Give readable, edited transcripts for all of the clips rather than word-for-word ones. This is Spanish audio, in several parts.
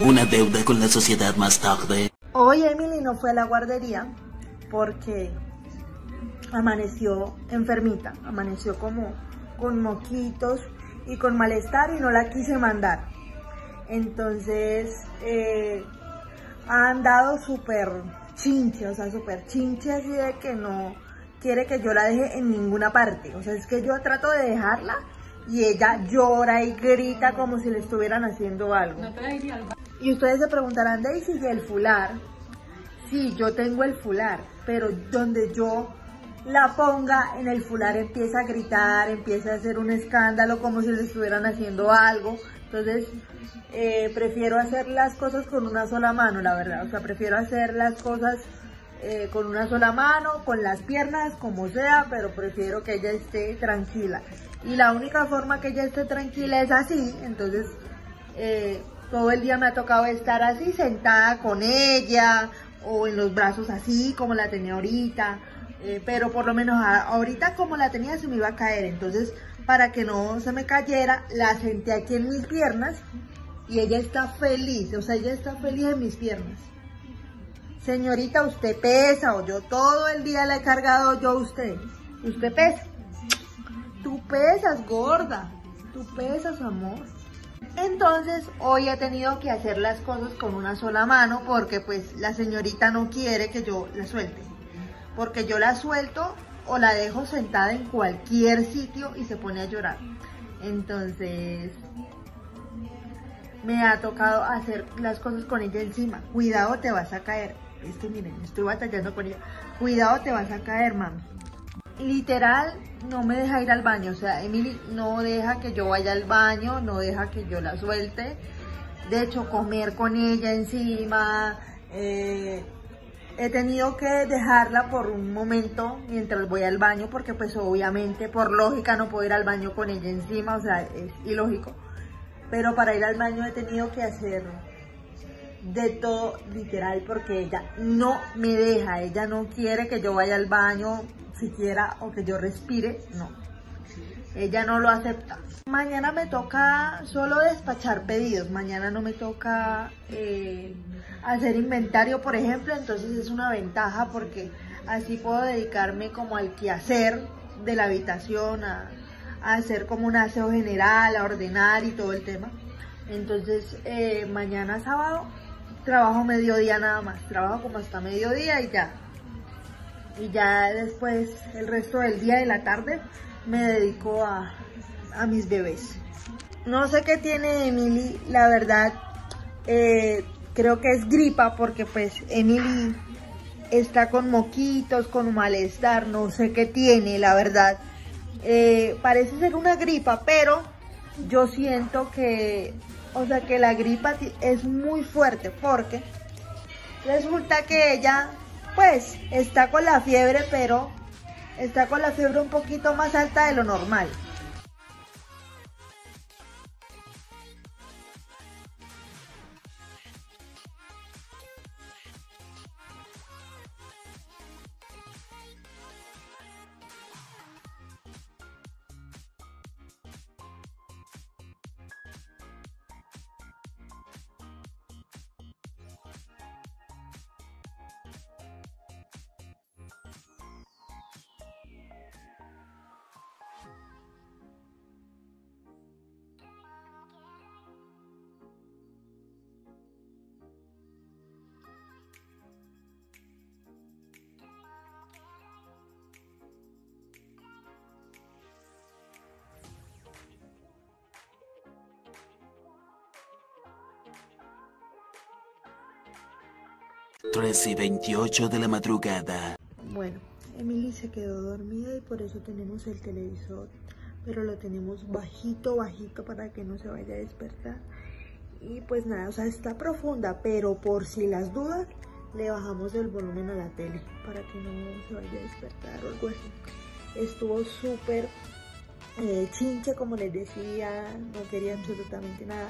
Una deuda con la sociedad más tarde. Hoy Emily no fue a la guardería porque amaneció enfermita, amaneció como con moquitos y con malestar y no la quise mandar. Entonces ha andado súper chinche, o sea, súper chinche, así de que no quiere que yo la deje en ninguna parte. O sea, es que yo trato de dejarla y ella llora y grita como si le estuvieran haciendo algo. Y ustedes se preguntarán, Daisy, ¿y el fular? Sí, yo tengo el fular, pero donde yo la ponga en el fular empieza a gritar, empieza a hacer un escándalo como si le estuvieran haciendo algo. Entonces prefiero hacer las cosas con una sola mano, la verdad. O sea, prefiero hacer las cosas con una sola mano, con las piernas, como sea, pero prefiero que ella esté tranquila. Y la única forma que ella esté tranquila es así. Entonces todo el día me ha tocado estar así, sentada con ella, o en los brazos así, como la tenía ahorita. Pero por lo menos ahorita como la tenía se me iba a caer. Entonces, para que no se me cayera, la senté aquí en mis piernas. Y ella está feliz, o sea, ella está feliz en mis piernas. Señorita, usted pesa, o yo todo el día la he cargado yo a usted. ¿Usted pesa? Tú pesas, gorda. Tú pesas, amor. Entonces, hoy he tenido que hacer las cosas con una sola mano porque pues la señorita no quiere que yo la suelte. Porque yo la suelto o la dejo sentada en cualquier sitio y se pone a llorar. Entonces me ha tocado hacer las cosas con ella encima. Cuidado, te vas a caer. Es que miren, estoy batallando con ella. Cuidado, te vas a caer, mami. Literal, no me deja ir al baño. O sea, Emily no deja que yo vaya al baño, no deja que yo la suelte. De hecho, comer con ella encima. He tenido que dejarla por un momento mientras voy al baño porque pues obviamente por lógica no puedo ir al baño con ella encima, o sea, es ilógico. Pero para ir al baño he tenido que hacer de todo, literal, porque ella no me deja, ella no quiere que yo vaya al baño siquiera o que yo respire, no. Ella no lo acepta. Mañana me toca solo despachar pedidos, mañana no me toca hacer inventario, por ejemplo, entonces es una ventaja porque así puedo dedicarme como al quehacer de la habitación, a hacer como un aseo general, a ordenar y todo el tema. Entonces mañana sábado trabajo mediodía nada más, trabajo como hasta mediodía y ya después el resto del día y la tarde me dedico a mis bebés. No sé qué tiene Emily, la verdad, creo que es gripa porque pues Emily está con moquitos, con un malestar, no sé qué tiene, la verdad. Parece ser una gripa, pero yo siento que, o sea, que la gripa es muy fuerte porque resulta que ella pues está con la fiebre, pero está con la fiebre un poquito más alta de lo normal. Tres y 28 de la madrugada. Bueno, Emily se quedó dormida y por eso tenemos el televisor, pero lo tenemos bajito, bajito para que no se vaya a despertar. Y pues nada, o sea, está profunda, pero por si las dudas, le bajamos el volumen a la tele para que no se vaya a despertar o algo así. Estuvo súper chinche, como les decía, no quería absolutamente nada.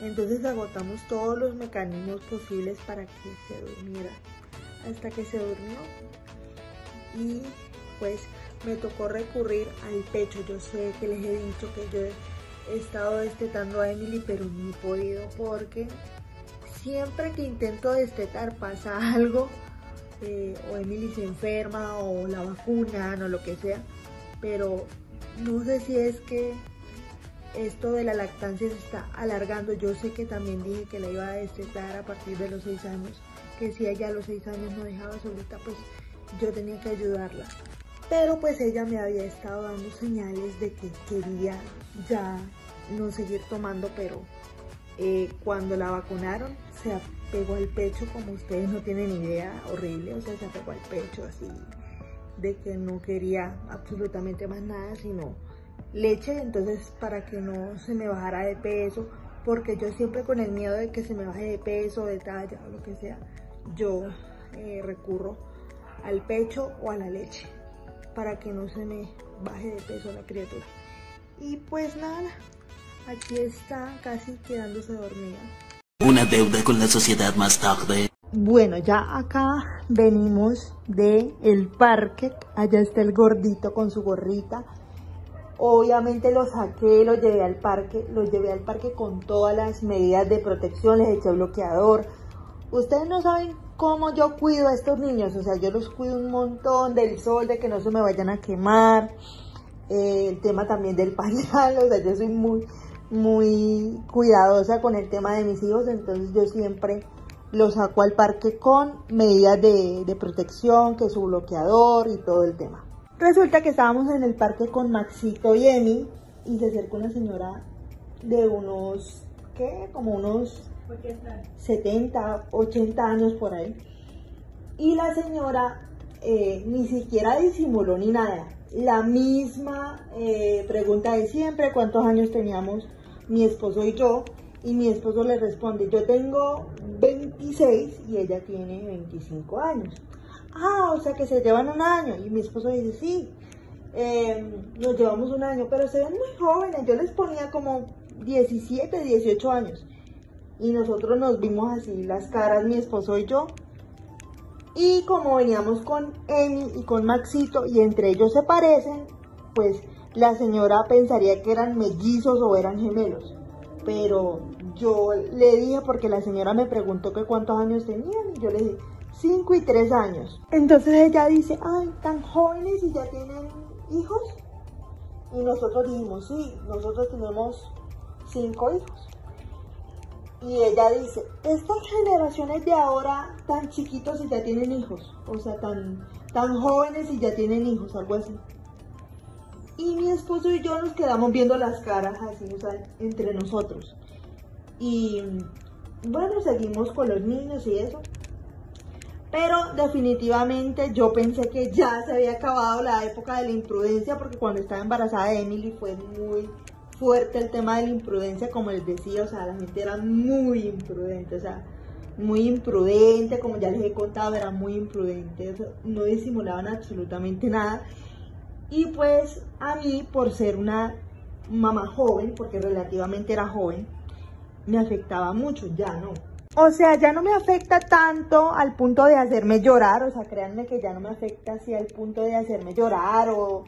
Entonces agotamos todos los mecanismos posibles para que se durmiera. Hasta que se durmió y pues me tocó recurrir al pecho. Yo sé que les he dicho que yo he estado destetando a Emily, pero no he podido porque siempre que intento destetar pasa algo, o Emily se enferma o la vacunan o lo que sea, pero no sé si es que esto de la lactancia se está alargando. Yo sé que también dije que la iba a destetar a partir de los 6 años, que si ella a los 6 años no dejaba solita, pues yo tenía que ayudarla. Pero pues ella me había estado dando señales de que quería ya no seguir tomando, pero cuando la vacunaron se apegó al pecho, como ustedes no tienen idea, horrible, o sea, se apegó al pecho así, de que no quería absolutamente más nada, sino leche. Entonces, para que no se me bajara de peso, porque yo siempre con el miedo de que se me baje de peso, de talla o lo que sea, yo recurro al pecho o a la leche, para que no se me baje de peso la criatura. Y pues nada, aquí está casi quedándose dormida. Una deuda con la sociedad más tarde. Bueno, ya acá venimos del parque. Allá está el gordito con su gorrita. Obviamente lo saqué, lo llevé al parque con todas las medidas de protección, les eché bloqueador. Ustedes no saben cómo yo cuido a estos niños, o sea, yo los cuido un montón del sol, de que no se me vayan a quemar. El tema también del pañal, o sea, yo soy muy cuidadosa con el tema de mis hijos, entonces yo siempre los saco al parque con medidas de protección, que su bloqueador y todo el tema. Resulta que estábamos en el parque con Maxito y Emi y se acercó una señora de unos, ¿qué? Como unos 70, 80 años por ahí. Y la señora ni siquiera disimuló ni nada. La misma pregunta de siempre: ¿cuántos años teníamos mi esposo y yo? Y mi esposo le responde: yo tengo 26 y ella tiene 25 años. Ah, o sea que se llevan un año. Y mi esposo dice: sí, nos llevamos un año, pero se ven muy jóvenes. Yo les ponía como 17, 18 años. Y nosotros nos vimos así las caras, mi esposo y yo. Y como veníamos con Emi y con Maxito, y entre ellos se parecen, pues la señora pensaría que eran mellizos o eran gemelos. Pero yo le dije, porque la señora me preguntó que cuántos años tenían, y yo le dije 5 y 3 años. Entonces ella dice: ay, tan jóvenes y ya tienen hijos. Y nosotros dijimos: sí, nosotros tenemos 5 hijos. Y ella dice: estas generaciones de ahora tan chiquitos y ya tienen hijos, o sea, tan jóvenes y ya tienen hijos, algo así. Y mi esposo y yo nos quedamos viendo las caras así, o sea, entre nosotros. Y bueno, seguimos con los niños y eso. Pero definitivamente yo pensé que ya se había acabado la época de la imprudencia, porque cuando estaba embarazada de Emily fue muy fuerte el tema de la imprudencia, como les decía, o sea, la gente era muy imprudente, o sea, muy imprudente, como ya les he contado, era muy imprudente, o sea, no disimulaban absolutamente nada. Y pues a mí, por ser una mamá joven, porque relativamente era joven, me afectaba mucho, ya no. O sea, ya no me afecta tanto al punto de hacerme llorar, o sea, créanme que ya no me afecta así al punto de hacerme llorar o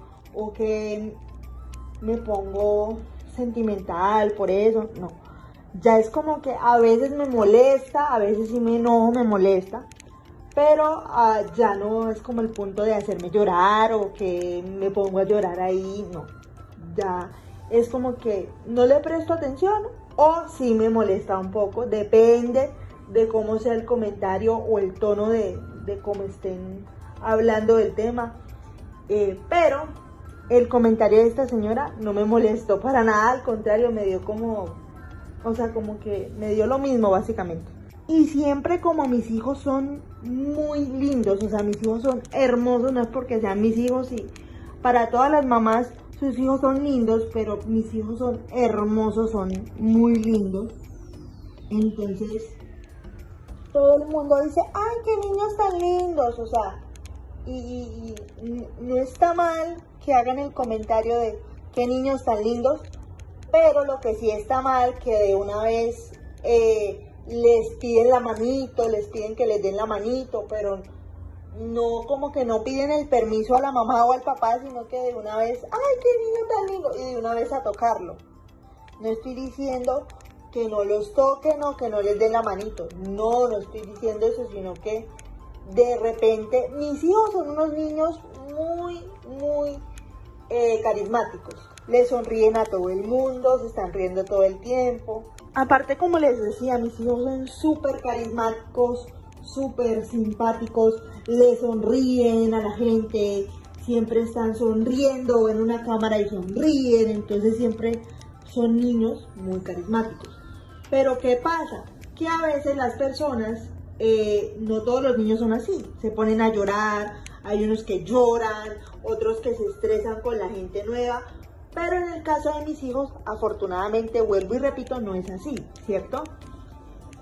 que me pongo sentimental por eso, no. Ya es como que a veces me molesta, a veces sí me enojo, me molesta, pero ya no es como el punto de hacerme llorar o que me pongo a llorar ahí, no. Ya es como que no le presto atención o sí me molesta un poco, depende de cómo sea el comentario o el tono de cómo estén hablando del tema, pero el comentario de esta señora no me molestó para nada, al contrario, me dio como, o sea, como que me dio lo mismo básicamente. Y siempre, como mis hijos son muy lindos, o sea, mis hijos son hermosos, no es porque sean mis hijos, y para todas las mamás sus hijos son lindos, pero mis hijos son hermosos, son muy lindos. Entonces todo el mundo dice: ay, qué niños tan lindos, o sea, y no está mal que hagan el comentario de qué niños tan lindos, pero lo que sí está mal, que de una vez les piden la manito, les piden que les den la manito, pero no, como que no piden el permiso a la mamá o al papá, sino que de una vez: ay, qué niño tan lindo, y de una vez a tocarlo. No estoy diciendo que no los toquen o que no les den la manito. No, no estoy diciendo eso, sino que de repente mis hijos son unos niños muy carismáticos. Le sonríen a todo el mundo, se están riendo todo el tiempo. Aparte, como les decía, mis hijos son súper carismáticos, súper simpáticos, le sonríen a la gente, siempre están sonriendo, ven una cámara y sonríen, entonces siempre son niños muy carismáticos. Pero ¿qué pasa? Que a veces las personas, no todos los niños son así, se ponen a llorar, hay unos que lloran, otros que se estresan con la gente nueva, pero en el caso de mis hijos, afortunadamente, vuelvo y repito, no es así, ¿cierto?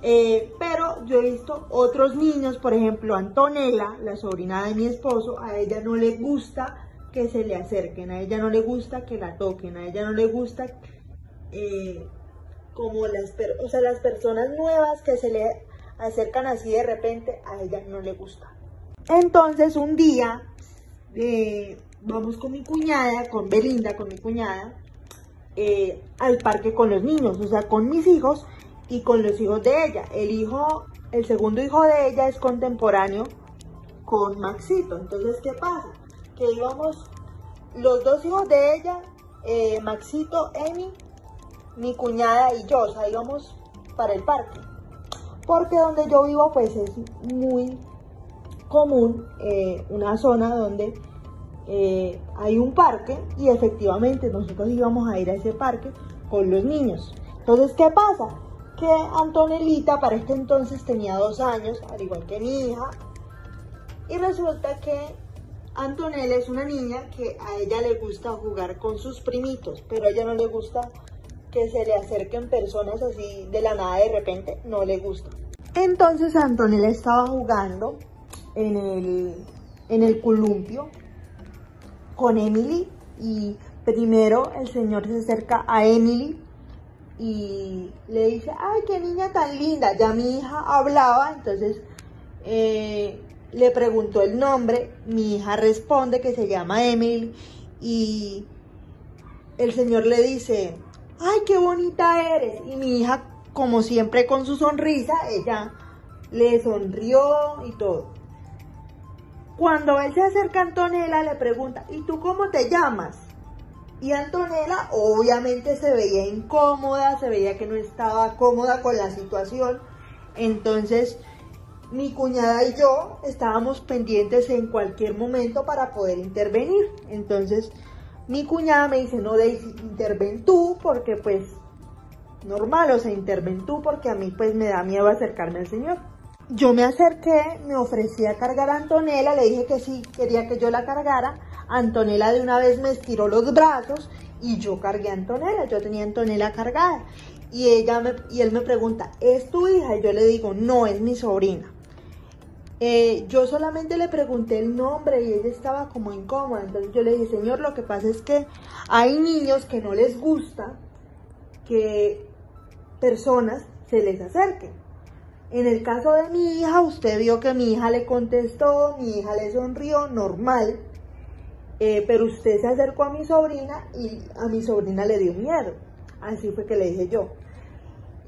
Pero yo he visto otros niños, por ejemplo, Antonella, la sobrina de mi esposo, a ella no le gusta que se le acerquen, a ella no le gusta que la toquen, a ella no le gusta como las personas nuevas que se le acercan así de repente, a ella no le gusta. Entonces un día vamos con mi cuñada, con Belinda, con mi cuñada, al parque con los niños, o sea, con mis hijos y con los hijos de ella. El segundo hijo de ella es contemporáneo con Maxito. Entonces, ¿qué pasa? Que íbamos los dos hijos de ella, Maxito, Emi, mi cuñada y yo, o sea, íbamos para el parque. Porque donde yo vivo, pues es muy común una zona donde hay un parque y efectivamente nosotros íbamos a ir a ese parque con los niños. Entonces, ¿qué pasa? Que Antonelita para este entonces tenía 2 años, al igual que mi hija, y resulta que Antonella es una niña que a ella le gusta jugar con sus primitos, pero a ella no le gusta que se le acerquen personas así de la nada de repente, no le gusta. Entonces Antonella estaba jugando en el columpio con Emily y primero el señor se acerca a Emily y le dice, ay, qué niña tan linda. Ya mi hija hablaba, entonces le preguntó el nombre, mi hija responde que se llama Emily y el señor le dice, ay, qué bonita eres. Y mi hija, como siempre con su sonrisa, ella le sonrió y todo. Cuando él se acerca a Antonella, le pregunta, ¿y tú cómo te llamas? Y Antonella obviamente se veía incómoda, se veía que no estaba cómoda con la situación. Entonces mi cuñada y yo estábamos pendientes en cualquier momento para poder intervenir. Entonces mi cuñada me dice, no, Daisy, interven tú, porque pues normal, o sea, interven tú, porque a mí pues me da miedo acercarme al señor. Yo me acerqué, me ofrecí a cargar a Antonella, le dije que sí, quería que yo la cargara. Antonella de una vez me estiró los brazos y yo cargué a Antonella, yo tenía a Antonella cargada. Y él me pregunta, ¿es tu hija? Y yo le digo, no, es mi sobrina. Yo solamente le pregunté el nombre y ella estaba como incómoda. Entonces yo le dije, señor, lo que pasa es que hay niños que no les gusta que personas se les acerquen. En el caso de mi hija, usted vio que mi hija le contestó, mi hija le sonrió, normal. Pero usted se acercó a mi sobrina y a mi sobrina le dio miedo. Así fue que le dije yo.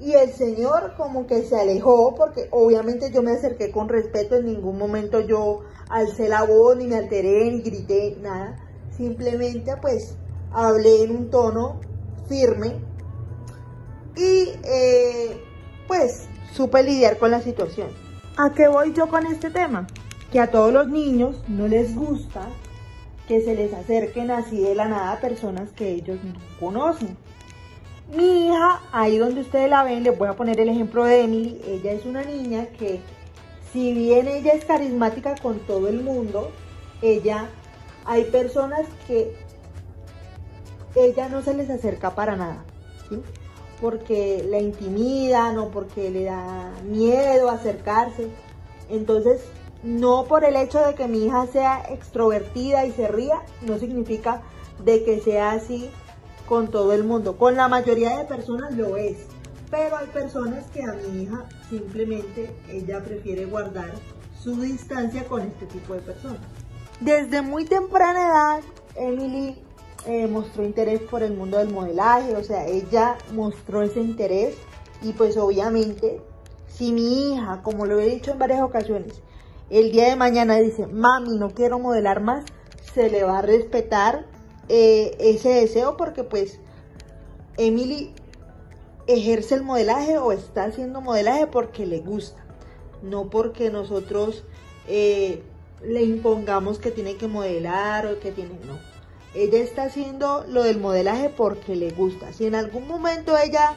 Y el señor como que se alejó porque obviamente yo me acerqué con respeto. En ningún momento yo alcé la voz, ni me alteré, ni grité, nada. Simplemente pues hablé en un tono firme y pues supe lidiar con la situación. ¿A qué voy yo con este tema? Que a todos los niños no les gusta que se les acerquen así de la nada a personas que ellos no conocen. Mi hija, ahí donde ustedes la ven, les voy a poner el ejemplo de Emily. Ella es una niña que, si bien ella es carismática con todo el mundo, hay personas que ella no se les acerca para nada, ¿sí? Porque la intimidan o porque le da miedo acercarse. Entonces, no por el hecho de que mi hija sea extrovertida y se ría, no significa de que sea así con todo el mundo. Con la mayoría de personas lo es, pero hay personas que a mi hija simplemente ella prefiere guardar su distancia con este tipo de personas. Desde muy temprana edad, Emily mostró interés por el mundo del modelaje, o sea, ella mostró ese interés Y pues obviamente, si mi hija, como lo he dicho en varias ocasiones, el día de mañana dice, mami, no quiero modelar más, se le va a respetar ese deseo, porque pues Emily ejerce el modelaje o está haciendo modelaje porque le gusta, no porque nosotros le impongamos que tiene que modelar o que tiene, no. Ella está haciendo lo del modelaje porque le gusta. Si en algún momento ella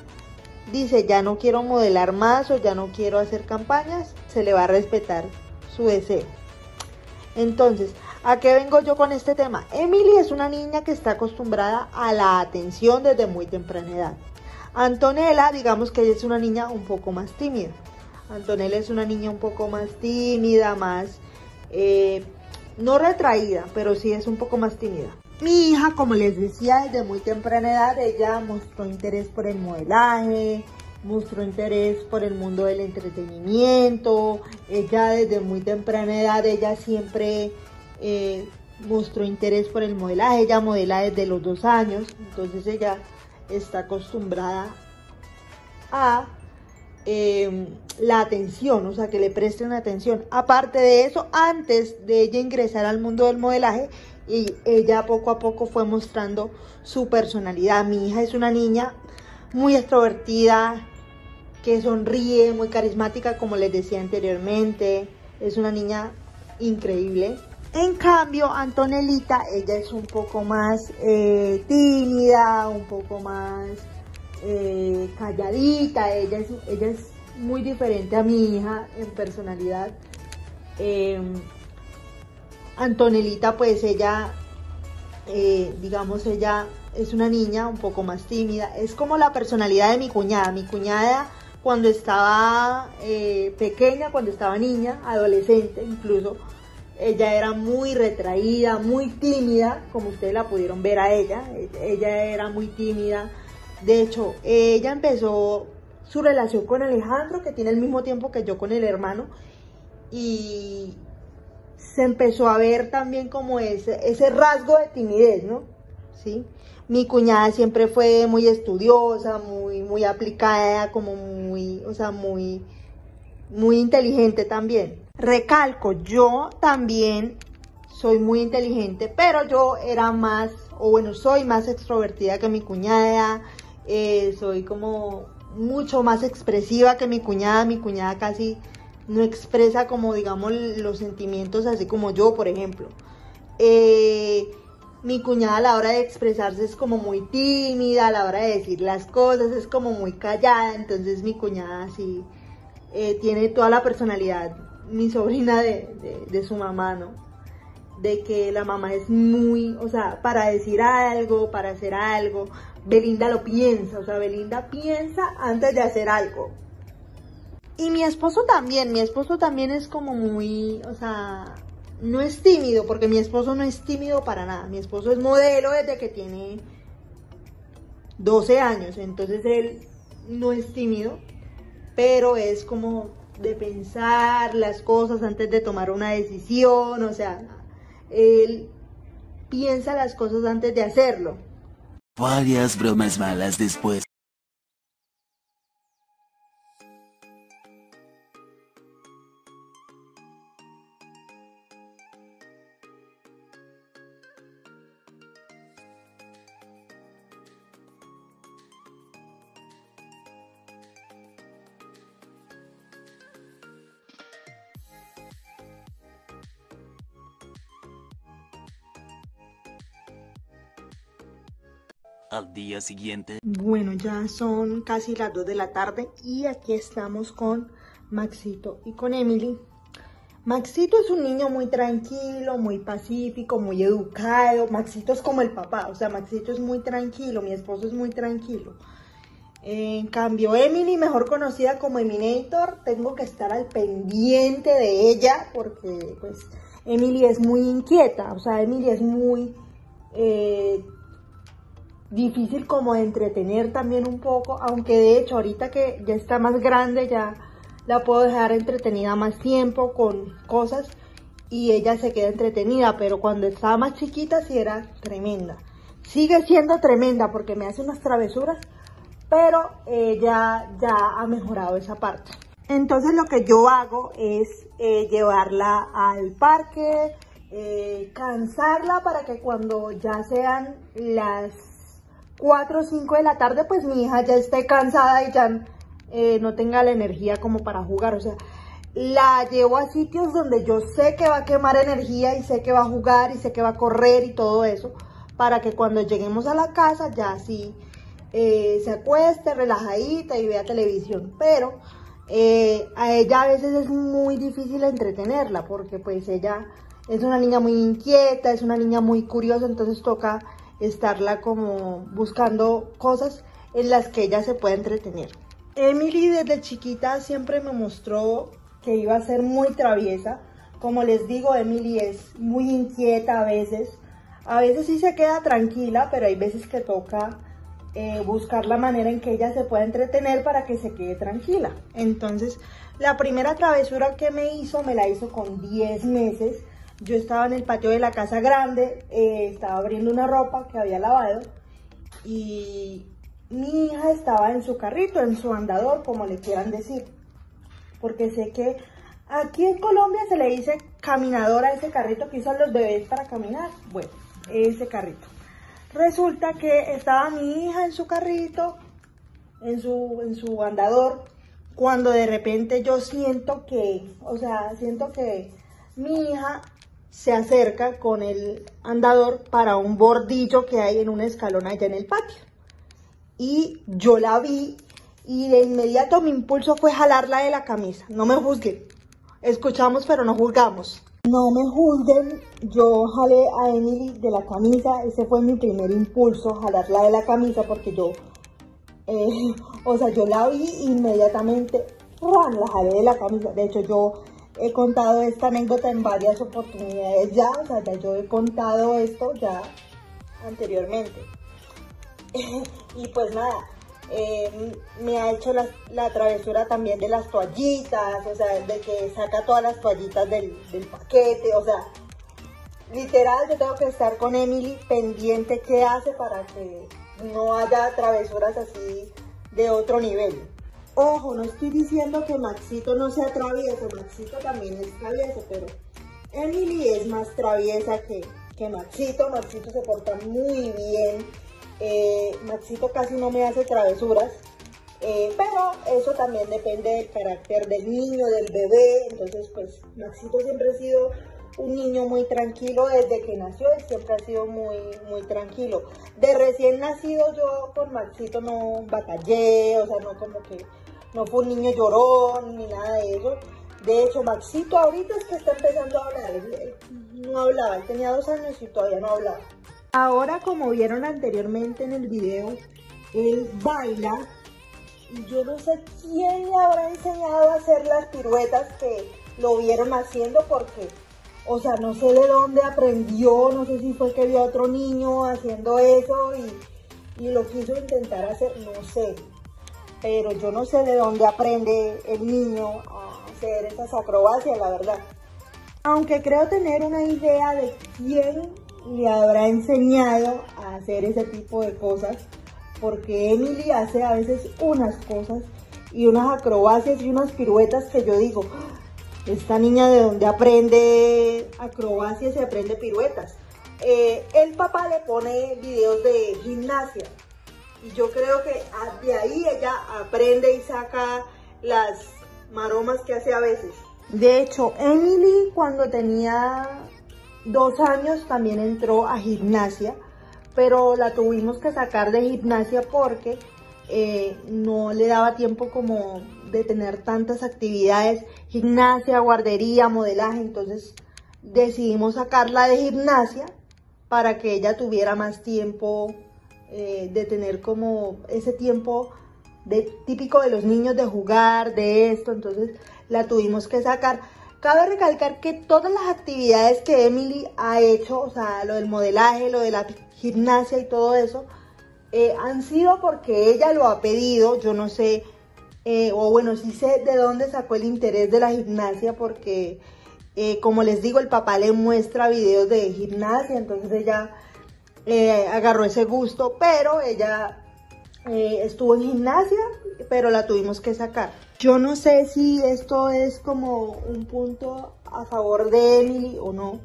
dice ya no quiero modelar más o ya no quiero hacer campañas, se le va a respetar su deseo. Entonces, ¿a qué vengo yo con este tema? Emily es una niña que está acostumbrada a la atención desde muy temprana edad. Antonella, digamos que ella es una niña un poco más tímida. Antonella es una niña un poco más tímida, más, no retraída, pero sí es un poco más tímida. Mi hija, como les decía, desde muy temprana edad, ella mostró interés por el modelaje, mostró interés por el mundo del entretenimiento. Ella desde muy temprana edad, ella siempre mostró interés por el modelaje. Ella modela desde los 2 años, entonces ella está acostumbrada a la atención, o sea, que le presten atención. Aparte de eso, antes de ella ingresar al mundo del modelaje, y ella poco a poco fue mostrando su personalidad. Mi hija es una niña muy extrovertida, que sonríe, muy carismática, como les decía anteriormente. Es una niña increíble. En cambio, Antonellita, ella es un poco más tímida, un poco más calladita. Ella es muy diferente a mi hija en personalidad. Antonellita, pues ella, digamos, ella es una niña un poco más tímida. Es como la personalidad de mi cuñada. Mi cuñada, cuando estaba pequeña, cuando estaba niña, adolescente incluso, ella era muy retraída, muy tímida, como ustedes la pudieron ver a ella. Ella era muy tímida. De hecho, ella empezó su relación con Alejandro, que tiene el mismo tiempo que yo con el hermano, y se empezó a ver también como ese rasgo de timidez, ¿no? ¿Sí? Mi cuñada siempre fue muy estudiosa, muy aplicada, como muy, o sea, muy inteligente también. Recalco, yo también soy muy inteligente, pero yo era más, o bueno, soy más extrovertida que mi cuñada. Soy como mucho más expresiva que mi cuñada. Mi cuñada casi no expresa, como digamos, los sentimientos así como yo, por ejemplo. Mi cuñada a la hora de expresarse es como muy tímida, a la hora de decir las cosas es como muy callada. Entonces mi cuñada sí tiene toda la personalidad, mi sobrina, de su mamá, ¿no? De que la mamá es muy, o sea, para decir algo, para hacer algo, Belinda lo piensa, o sea, Belinda piensa antes de hacer algo. Y mi esposo también es como muy, o sea, no es tímido, porque mi esposo no es tímido para nada. Mi esposo es modelo desde que tiene 12 años, entonces él no es tímido, pero es como de pensar las cosas antes de tomar una decisión. O sea, él piensa las cosas antes de hacerlo. Varias bromas malas después. Al día siguiente. Bueno, ya son casi las 2 de la tarde y aquí estamos con Maxito y con Emily. Maxito es un niño muy tranquilo, muy pacífico, muy educado. Maxito es como el papá, o sea, Maxito es muy tranquilo, mi esposo es muy tranquilo. En cambio, Emily, mejor conocida como Eminator, tengo que estar al pendiente de ella porque pues Emily es muy inquieta, o sea, Emily es muy difícil como de entretener también un poco, aunque de hecho ahorita que ya está más grande ya la puedo dejar entretenida más tiempo con cosas y ella se queda entretenida, pero cuando estaba más chiquita sí era tremenda. Sigue siendo tremenda porque me hace unas travesuras, pero ella ya ha mejorado esa parte. Entonces lo que yo hago es llevarla al parque, cansarla para que cuando ya sean las 4 o 5 de la tarde, pues mi hija ya esté cansada y ya no tenga la energía como para jugar. O sea, la llevo a sitios donde yo sé que va a quemar energía y sé que va a jugar y sé que va a correr y todo eso, para que cuando lleguemos a la casa ya sí se acueste relajadita y vea televisión. Pero a ella a veces es muy difícil entretenerla porque pues ella es una niña muy inquieta, es una niña muy curiosa, entonces toca estarla como buscando cosas en las que ella se pueda entretener. Emily desde chiquita siempre me mostró que iba a ser muy traviesa. Como les digo, Emily es muy inquieta a veces sí se queda tranquila, pero hay veces que toca buscar la manera en que ella se pueda entretener para que se quede tranquila. Entonces, la primera travesura que me la hizo con 10 meses. Yo estaba en el patio de la casa grande, estaba abriendo una ropa que había lavado y mi hija estaba en su carrito, en su andador, como le quieran decir. Porque sé que aquí en Colombia se le dice caminador a ese carrito que usan los bebés para caminar. Bueno, ese carrito. Resulta que estaba mi hija en su carrito, en su andador, cuando de repente yo siento que mi hija se acerca con el andador para un bordillo que hay en un escalón allá en el patio. Y yo la vi y de inmediato mi impulso fue jalarla de la camisa. No me juzguen, escuchamos pero no juzgamos. No me juzguen, yo jalé a Emily de la camisa, ese fue mi primer impulso, jalarla de la camisa porque yo la vi inmediatamente, ¡ruan!, la jalé de la camisa. De hecho yo he contado esta anécdota en varias oportunidades ya, ya yo he contado esto ya anteriormente. Y pues nada, me ha hecho la travesura también de las toallitas, o sea, de que saca todas las toallitas del paquete, o sea, literal yo tengo que estar con Emily pendiente qué hace para que no haya travesuras así de otro nivel. Ojo, no estoy diciendo que Maxito no sea travieso, Maxito también es travieso, pero Emily es más traviesa que Maxito. Maxito se porta muy bien, Maxito casi no me hace travesuras, pero eso también depende del carácter del niño, del bebé. Entonces pues Maxito siempre ha sido un niño muy tranquilo desde que nació, y siempre ha sido muy, muy tranquilo. De recién nacido yo con Maxito no batallé, o sea, no como que no fue un niño llorón ni nada de eso. De hecho, Maxito ahorita es que está empezando a hablar, él no hablaba, él tenía 2 años y todavía no hablaba. Ahora, como vieron anteriormente en el video, él baila y yo no sé quién le habrá enseñado a hacer las piruetas que lo vieron haciendo, porque, o sea, no sé de dónde aprendió, no sé si fue que vio a otro niño haciendo eso y lo quiso intentar hacer, no sé. Pero yo no sé de dónde aprende el niño a hacer esas acrobacias, la verdad. Aunque creo tener una idea de quién le habrá enseñado a hacer ese tipo de cosas, porque Emily hace a veces unas cosas y unas acrobacias y unas piruetas que yo digo, esta niña de dónde aprende acrobacias y aprende piruetas. El papá le pone videos de gimnasia y yo creo que de ahí ella aprende y saca las maromas que hace a veces. De hecho, Emily cuando tenía 2 años también entró a gimnasia, pero la tuvimos que sacar de gimnasia porque no le daba tiempo como de tener tantas actividades, gimnasia, guardería, modelaje. Entonces decidimos sacarla de gimnasia para que ella tuviera más tiempo, de tener como ese tiempo típico de los niños de jugar, de esto. Entonces la tuvimos que sacar. Cabe recalcar que todas las actividades que Emily ha hecho, o sea, lo del modelaje, lo de la gimnasia y todo eso, han sido porque ella lo ha pedido. Yo no sé, o bueno, sí sé de dónde sacó el interés de la gimnasia, porque como les digo, el papá le muestra videos de gimnasia, entonces ella agarró ese gusto, pero ella estuvo en gimnasia, pero la tuvimos que sacar. Yo no sé si esto es como un punto a favor de Emily o no,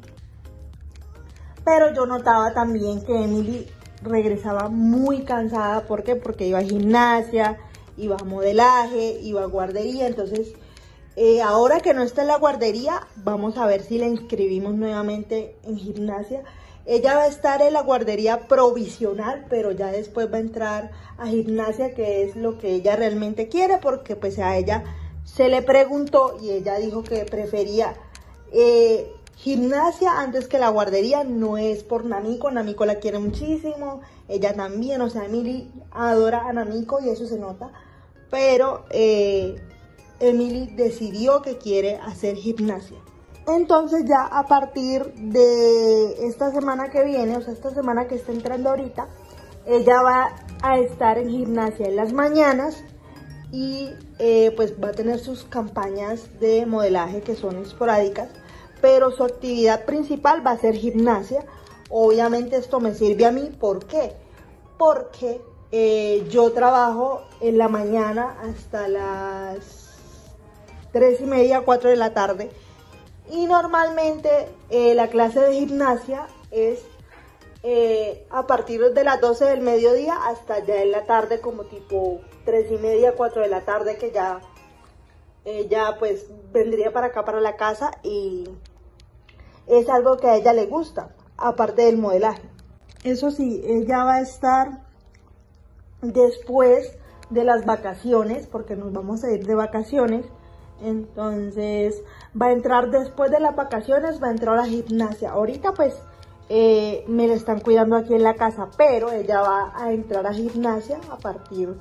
pero yo notaba también que Emily regresaba muy cansada. ¿Por qué? Porque iba a gimnasia, iba a modelaje, iba a guardería. Entonces, ahora que no está en la guardería, vamos a ver si la inscribimos nuevamente en gimnasia. Ella va a estar en la guardería provisional, pero ya después va a entrar a gimnasia, que es lo que ella realmente quiere, porque pues a ella se le preguntó y ella dijo que prefería gimnasia antes que la guardería. No es por Namiko, Namiko la quiere muchísimo, ella también, o sea, Emily adora a Namiko y eso se nota, pero Emily decidió que quiere hacer gimnasia. Entonces ya a partir de esta semana que viene, o sea, esta semana que está entrando ahorita, ella va a estar en gimnasia en las mañanas y pues va a tener sus campañas de modelaje que son esporádicas, pero su actividad principal va a ser gimnasia. Obviamente esto me sirve a mí, ¿por qué? Porque yo trabajo en la mañana hasta las 3:30, 4 de la tarde. Y normalmente la clase de gimnasia es a partir de las 12 del mediodía hasta ya en la tarde, como tipo 3:30, 4 de la tarde, que ya pues vendría para acá, para la casa, y es algo que a ella le gusta, aparte del modelaje. Eso sí, ella va a estar después de las vacaciones, porque nos vamos a ir de vacaciones. Entonces va a entrar después de las vacaciones, va a entrar a la gimnasia. Ahorita pues me la están cuidando aquí en la casa, pero ella va a entrar a gimnasia a partir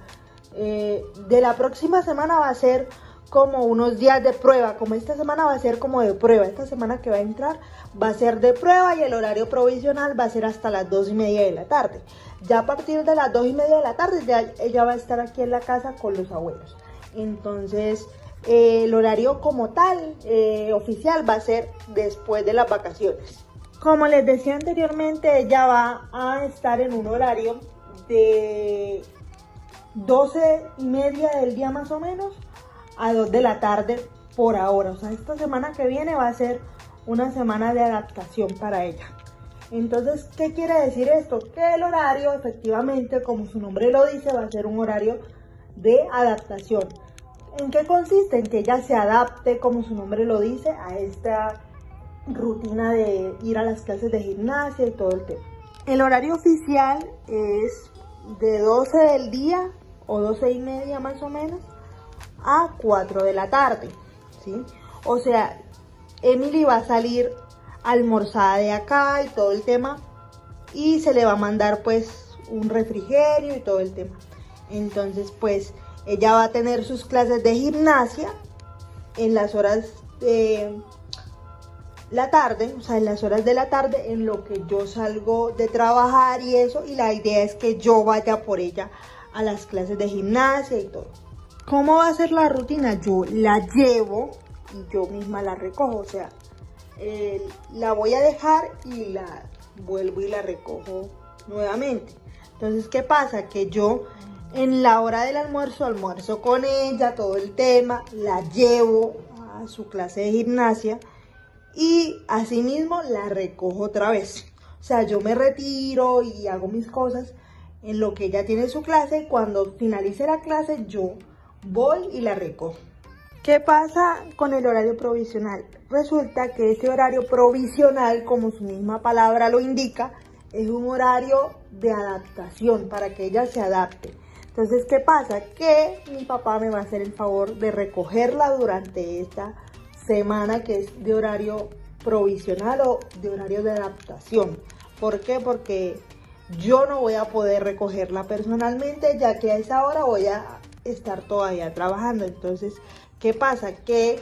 de la próxima semana. Va a ser como unos días de prueba, como esta semana va a ser como de prueba. Esta semana que va a entrar va a ser de prueba y el horario provisional va a ser hasta las 2:30 de la tarde. Ya a partir de las 2:30 de la tarde ya ella va a estar aquí en la casa con los abuelos. Entonces el horario como tal, oficial, va a ser después de las vacaciones. Como les decía anteriormente, ella va a estar en un horario de 12:30 del día más o menos a 2 de la tarde por ahora. O sea, esta semana que viene va a ser una semana de adaptación para ella. Entonces, ¿qué quiere decir esto? Que el horario, efectivamente, como su nombre lo dice, va a ser un horario de adaptación. ¿En qué consiste? En que ella se adapte, como su nombre lo dice, a esta rutina de ir a las clases de gimnasia y todo el tema. El horario oficial es de 12 del día o 12:30 más o menos a 4 de la tarde, ¿sí? O sea, Emily va a salir almorzada de acá y todo el tema, y se le va a mandar pues un refrigerio y todo el tema. Entonces pues ella va a tener sus clases de gimnasia en las horas de la tarde, o sea, en las horas de la tarde, en lo que yo salgo de trabajar y eso, y la idea es que yo vaya por ella a las clases de gimnasia y todo. ¿Cómo va a ser la rutina? Yo la llevo y yo misma la recojo, o sea, la voy a dejar y la vuelvo y la recojo nuevamente. Entonces, ¿qué pasa? Que yo en la hora del almuerzo con ella, todo el tema, la llevo a su clase de gimnasia y asimismo la recojo otra vez. O sea, yo me retiro y hago mis cosas en lo que ella tiene su clase, y cuando finalice la clase yo voy y la recojo. ¿Qué pasa con el horario provisional? Resulta que este horario provisional, como su misma palabra lo indica, es un horario de adaptación, para que ella se adapte. Entonces, ¿qué pasa? Que mi papá me va a hacer el favor de recogerla durante esta semana que es de horario provisional o de horario de adaptación. ¿Por qué? Porque yo no voy a poder recogerla personalmente, ya que a esa hora voy a estar todavía trabajando. Entonces, ¿qué pasa? Que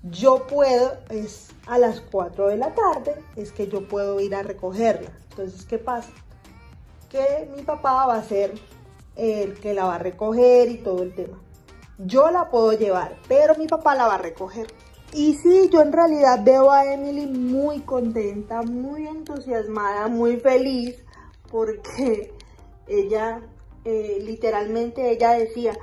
yo puedo, es a las 4 de la tarde, es que yo puedo ir a recogerla. Entonces, ¿qué pasa? Que mi papá va a ser el que la va a recoger y todo el tema. Yo la puedo llevar, pero mi papá la va a recoger. Y sí, yo en realidad veo a Emily muy contenta, muy entusiasmada, muy feliz, porque ella literalmente ella decía,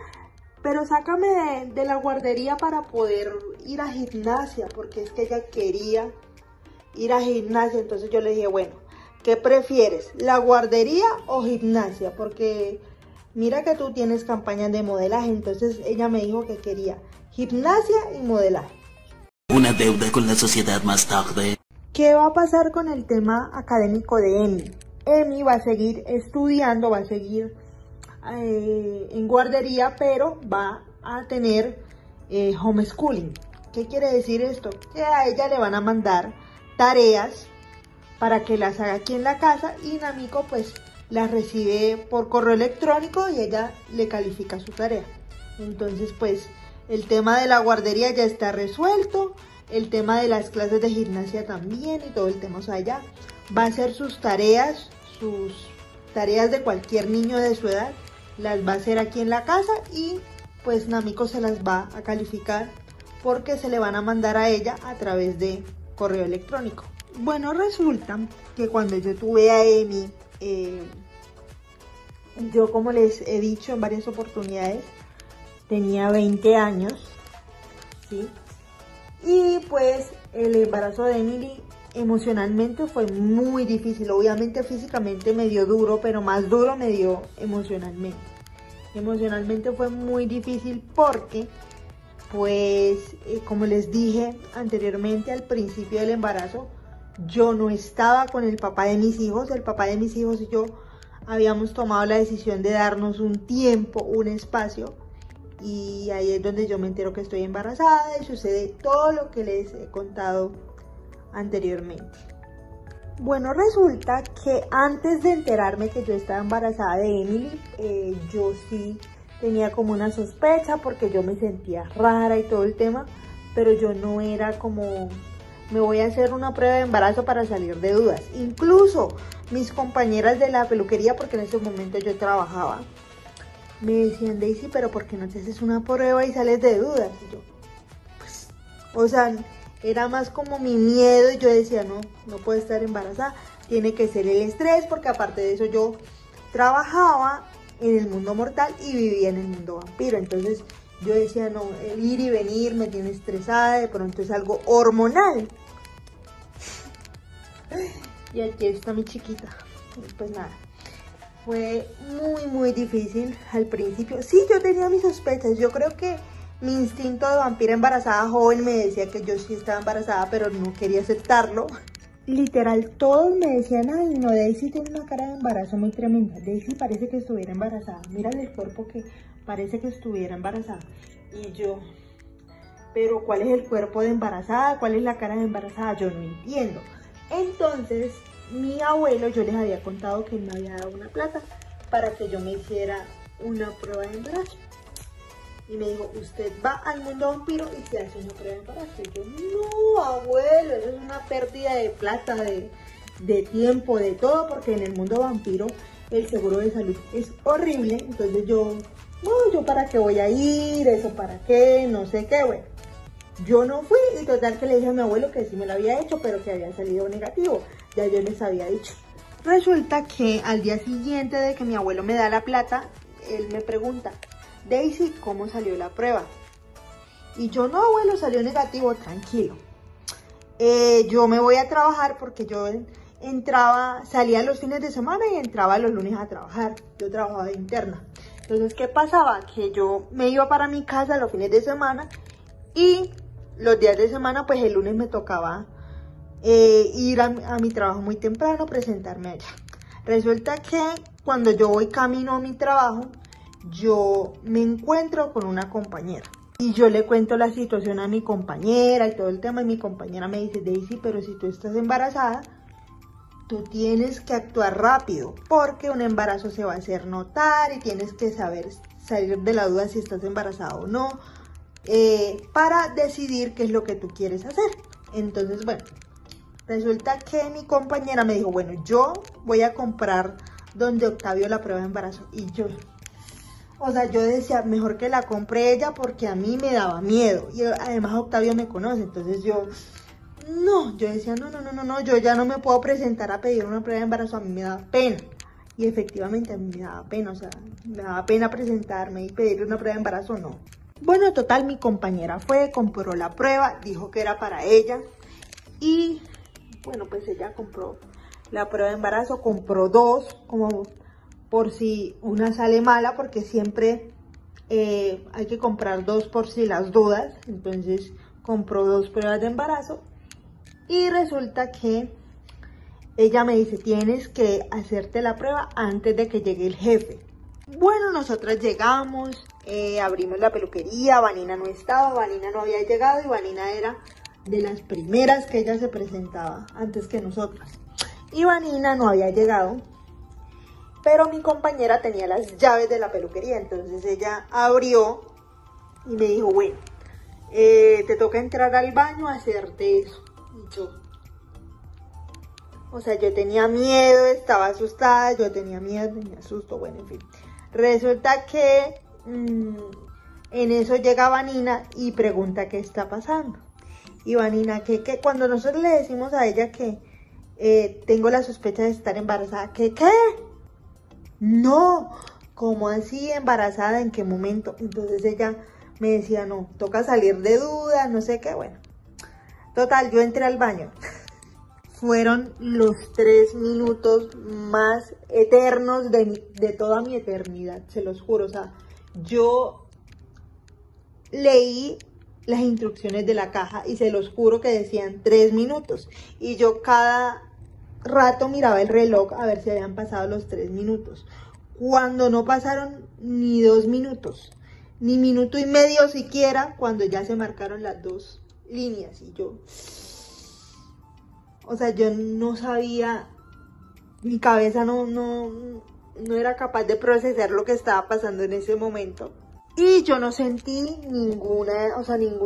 pero sácame de la guardería para poder ir a gimnasia, porque es que ella quería ir a gimnasia. Entonces yo le dije, bueno, ¿qué prefieres? ¿La guardería o gimnasia? Porque mira que tú tienes campañas de modelaje. Entonces ella me dijo que quería gimnasia y modelaje. Una deuda con la sociedad más tarde. ¿Qué va a pasar con el tema académico de Emi? Emi va a seguir estudiando, va a seguir en guardería, pero va a tener homeschooling. ¿Qué quiere decir esto? Que a ella le van a mandar tareas para que las haga aquí en la casa y Namiko pues las recibe por correo electrónico y ella le califica su tarea. Entonces pues el tema de la guardería ya está resuelto, el tema de las clases de gimnasia también y todo el tema. O sea, ella va a hacer sus tareas de cualquier niño de su edad, las va a hacer aquí en la casa y pues Namiko se las va a calificar porque se le van a mandar a ella a través de correo electrónico. Bueno, resulta que cuando yo tuve a Emi, yo, como les he dicho en varias oportunidades, tenía 20 años, ¿sí? Y pues el embarazo de Emily emocionalmente fue muy difícil. Obviamente físicamente me dio duro, pero más duro me dio emocionalmente. Emocionalmente fue muy difícil porque, pues, como les dije anteriormente, al principio del embarazo, yo no estaba con el papá de mis hijos. El papá de mis hijos y yo habíamos tomado la decisión de darnos un tiempo, un espacio. Y ahí es donde yo me entero que estoy embarazada y sucede todo lo que les he contado anteriormente. Bueno, resulta que antes de enterarme que yo estaba embarazada de Emily, yo sí tenía como una sospecha porque yo me sentía rara y todo el tema, pero yo no era como, me voy a hacer una prueba de embarazo para salir de dudas. Incluso mis compañeras de la peluquería, porque en ese momento yo trabajaba, me decían, Daisy, pero ¿por qué no te haces una prueba y sales de dudas? Y yo, pues, o sea, era más como mi miedo y yo decía, no puedo estar embarazada, tiene que ser el estrés, porque aparte de eso yo trabajaba en el mundo mortal y vivía en el mundo vampiro. Entonces yo decía, no, el ir y venir me tiene estresada, de pronto es algo hormonal. Y aquí está mi chiquita. Pues nada, fue muy difícil al principio. Sí, yo tenía mis sospechas. Yo creo que mi instinto de vampira embarazada joven me decía que yo sí estaba embarazada, pero no quería aceptarlo. Literal, todos me decían, ay no, Daisy tiene una cara de embarazo muy tremenda. Daisy parece que estuviera embarazada. Mírale el cuerpo, que parece que estuviera embarazada. Y yo, pero ¿cuál es el cuerpo de embarazada? ¿Cuál es la cara de embarazada? Yo no entiendo. Entonces, mi abuelo, yo les había contado que él me había dado una plata para que yo me hiciera una prueba de embarazo. Y me dijo, usted va al mundo vampiro y se hace una prueba de embarazo. Y yo, no, abuelo, eso es una pérdida de plata, de tiempo, de todo, porque en el mundo vampiro el seguro de salud es horrible. Entonces yo, no, yo para qué voy a ir, eso para qué, no sé qué, bueno. Yo no fui y total que le dije a mi abuelo que sí me lo había hecho, pero que había salido negativo. Ya yo les había dicho. Resulta que al día siguiente de que mi abuelo me da la plata, él me pregunta, Daisy, ¿cómo salió la prueba? Y yo, no, abuelo, salió negativo, tranquilo. Yo me voy a trabajar porque yo salía los fines de semana y entraba los lunes a trabajar. Yo trabajaba de interna. Entonces, ¿qué pasaba? Que yo me iba para mi casa los fines de semana y los días de semana, pues el lunes me tocaba ir a mi trabajo muy temprano, presentarme allá. Resulta que cuando yo voy camino a mi trabajo, yo me encuentro con una compañera y yo le cuento la situación a mi compañera y todo el tema, y mi compañera me dice, Daisy, pero si tú estás embarazada, tú tienes que actuar rápido porque un embarazo se va a hacer notar y tienes que saber salir de la duda si estás embarazada o no, para decidir qué es lo que tú quieres hacer. Entonces, bueno, resulta que mi compañera me dijo, bueno, yo voy a comprar donde Octavio la prueba de embarazo. Y yo, o sea, yo decía, mejor que la compre ella porque a mí me daba miedo. Y además Octavio me conoce, entonces yo decía, no, yo ya no me puedo presentar a pedir una prueba de embarazo, a mí me da pena. Y efectivamente a mí me daba pena, o sea, me daba pena presentarme y pedir una prueba de embarazo, no. Bueno, total, mi compañera fue, compró la prueba, dijo que era para ella. Y bueno, pues ella compró la prueba de embarazo, compró dos, como por si una sale mala, porque siempre hay que comprar dos por si las dudas. Entonces compró dos pruebas de embarazo y resulta que ella me dice, tienes que hacerte la prueba antes de que llegue el jefe. Bueno, nosotras llegamos, abrimos la peluquería, Vanina no estaba, Vanina no había llegado y Vanina era de las primeras que ella se presentaba antes que nosotras. Y Vanina no había llegado, pero mi compañera tenía las llaves de la peluquería, entonces ella abrió y me dijo, bueno, te toca entrar al baño a hacerte eso. Y yo, o sea, yo tenía miedo, estaba asustada, yo tenía miedo, tenía susto, bueno, en fin. Resulta que en eso llega Vanina y pregunta qué está pasando. Y Vanina, que cuando nosotros le decimos a ella que tengo la sospecha de estar embarazada, ¿qué? No, ¿cómo así embarazada? ¿En qué momento? Entonces ella me decía, no, toca salir de duda, no sé qué, bueno. Total, yo entré al baño. Fueron los 3 minutos más eternos de toda mi eternidad, se los juro. O sea, yo leí las instrucciones de la caja y se los juro que decían 3 minutos. Y yo cada rato miraba el reloj a ver si habían pasado los 3 minutos. Cuando no pasaron ni 2 minutos, ni minuto y medio siquiera, cuando ya se marcaron las 2 líneas. Y yo... O sea, yo no sabía, mi cabeza no era capaz de procesar lo que estaba pasando en ese momento. Y yo no sentí ningún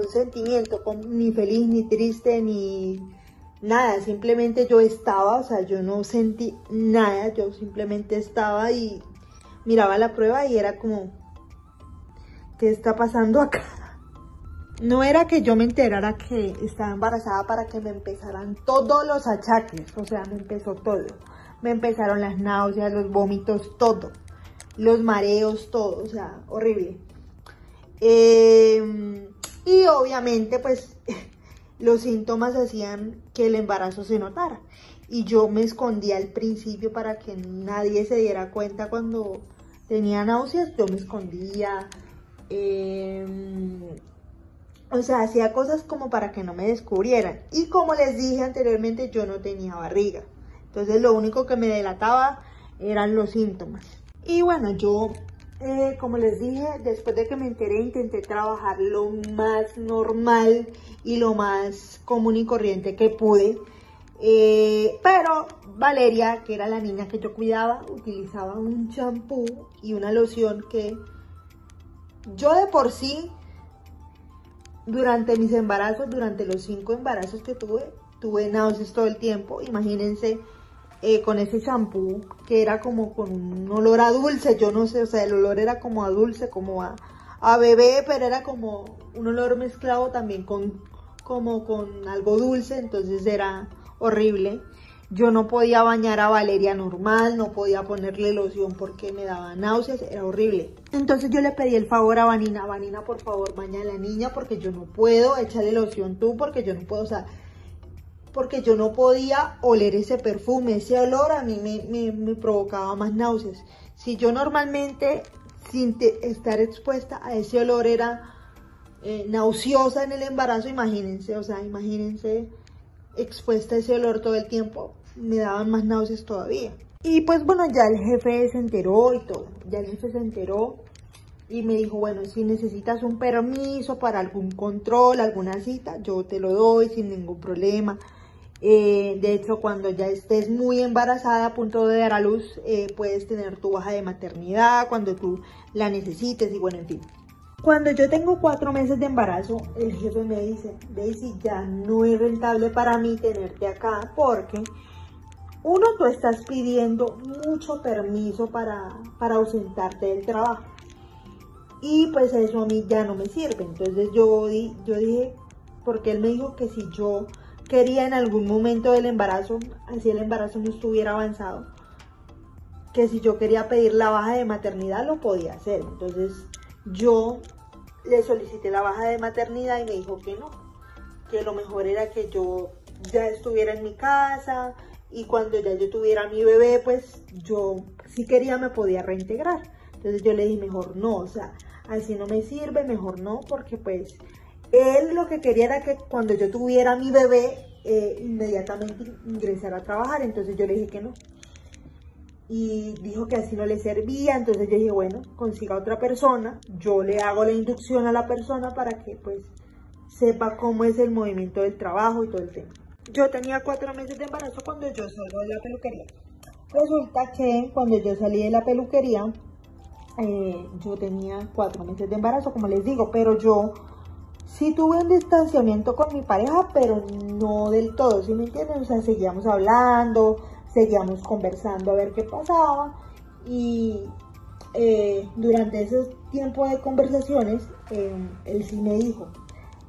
sentimiento, ni feliz, ni triste, ni nada. Simplemente yo estaba, o sea, yo no sentí nada, yo simplemente estaba y miraba la prueba y era como, ¿qué está pasando acá? No era que yo me enterara que estaba embarazada para que me empezaran todos los achaques, o sea, me empezó todo. Me empezaron las náuseas, los vómitos, todo. Los mareos, todo, o sea, horrible. Y obviamente, pues, los síntomas hacían que el embarazo se notara. Y yo me escondía al principio para que nadie se diera cuenta cuando tenía náuseas, yo me escondía. O sea, hacía cosas como para que no me descubrieran. Y como les dije anteriormente, yo no tenía barriga. Entonces lo único que me delataba eran los síntomas. Y bueno, yo, como les dije, después de que me enteré, intenté trabajar lo más normal y lo más común y corriente que pude. Pero Valeria, que era la niña que yo cuidaba, utilizaba un champú y una loción que yo de por sí... Durante mis embarazos, durante los 5 embarazos que tuve náuseas todo el tiempo. Imagínense con ese shampoo que era como con un olor a dulce, yo no sé, o sea, el olor era como a dulce, como a bebé, pero era como un olor mezclado también como con algo dulce, entonces era horrible. Yo no podía bañar a Valeria normal, no podía ponerle loción porque me daba náuseas, era horrible. Entonces yo le pedí el favor a Vanina, Vanina, por favor, baña a la niña porque yo no puedo, échale loción tú porque yo no puedo, o sea, porque yo no podía oler ese perfume, ese olor a mí me provocaba más náuseas. Si yo normalmente, sin estar expuesta a ese olor, era nauseosa en el embarazo, imagínense, o sea, imagínense expuesta a ese olor todo el tiempo, me daban más náuseas todavía. Y pues bueno, ya el jefe se enteró y todo, ya el jefe se enteró y me dijo, bueno, si necesitas un permiso para algún control, alguna cita, yo te lo doy sin ningún problema. De hecho, cuando ya estés muy embarazada, a punto de dar a luz, puedes tener tu baja de maternidad cuando tú la necesites y bueno, en fin. Cuando yo tengo 4 meses de embarazo, el jefe me dice, Daisy, ya no es rentable para mí tenerte acá porque, uno, tú estás pidiendo mucho permiso para ausentarte del trabajo. Y pues eso a mí ya no me sirve. Entonces yo dije, porque él me dijo que si yo quería en algún momento del embarazo, así el embarazo no estuviera avanzado, que si yo quería pedir la baja de maternidad lo podía hacer. Entonces yo le solicité la baja de maternidad y me dijo que no, que lo mejor era que yo ya estuviera en mi casa y cuando ya yo tuviera mi bebé, pues yo si quería me podía reintegrar. Entonces yo le dije, mejor no, o sea, así no me sirve, mejor no, porque pues él lo que quería era que cuando yo tuviera mi bebé, inmediatamente ingresara a trabajar. Entonces yo le dije que no. Y dijo que así no le servía. Entonces yo dije, bueno, consiga otra persona, yo le hago la inducción a la persona para que pues sepa cómo es el movimiento del trabajo y todo el tema. Yo tenía 4 meses de embarazo cuando yo salgo de la peluquería. Resulta que cuando yo salí de la peluquería, yo tenía 4 meses de embarazo, como les digo, pero yo sí tuve un distanciamiento con mi pareja, pero no del todo, ¿sí me entienden? O sea, seguíamos hablando, seguíamos conversando a ver qué pasaba, y durante ese tiempo de conversaciones, él sí me dijo,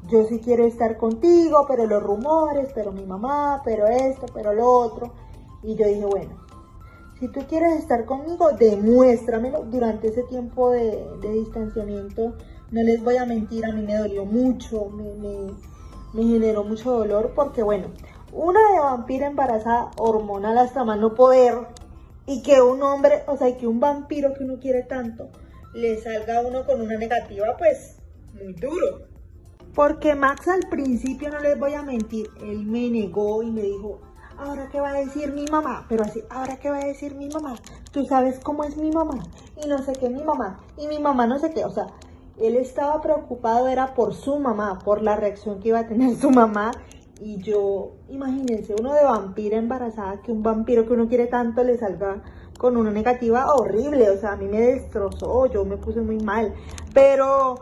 yo sí quiero estar contigo, pero los rumores, pero mi mamá, pero esto, pero lo otro. Y yo dije, bueno, si tú quieres estar conmigo, demuéstramelo. Durante ese tiempo de distanciamiento, no les voy a mentir, a mí me dolió mucho, me generó mucho dolor, porque bueno, una de vampira embarazada, hormonal hasta más no poder, y que un hombre, o sea, que un vampiro que uno quiere tanto, le salga a uno con una negativa, pues, muy duro. Porque Max al principio, no les voy a mentir, él me negó y me dijo, ¿ahora qué va a decir mi mamá? Pero así, ¿ahora qué va a decir mi mamá? Tú sabes cómo es mi mamá, y no sé qué mi mamá, y mi mamá no sé qué, o sea, él estaba preocupado, era por su mamá, por la reacción que iba a tener su mamá. Y yo, imagínense, uno de vampira embarazada, que un vampiro que uno quiere tanto le salga con una negativa horrible. O sea, a mí me destrozó, yo me puse muy mal. Pero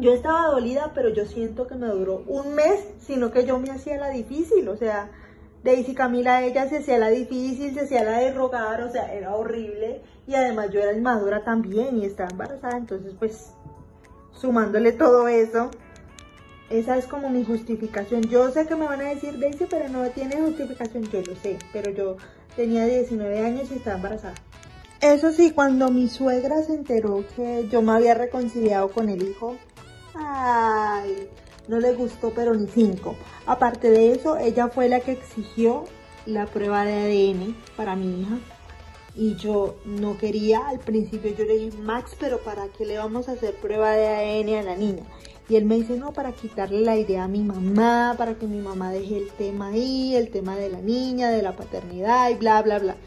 yo estaba dolida, pero yo siento que me duró un mes, sino que yo me hacía la difícil. O sea, Daisy Camila, ella se hacía la difícil, se hacía la de rogar, o sea, era horrible. Y además yo era inmadura también y estaba embarazada, entonces pues, sumándole todo eso, esa es como mi justificación. Yo sé que me van a decir, Daisy, pero no tiene justificación, yo lo sé, pero yo tenía 19 años y estaba embarazada. Eso sí, cuando mi suegra se enteró que yo me había reconciliado con el hijo, ay, no le gustó, pero ni 5. Aparte de eso, ella fue la que exigió la prueba de ADN para mi hija. Y yo no quería, al principio yo le dije, Max, pero ¿para qué le vamos a hacer prueba de ADN a la niña? Y él me dice, no, para quitarle la idea a mi mamá, para que mi mamá deje el tema ahí, el tema de la niña, de la paternidad y bla, bla, bla.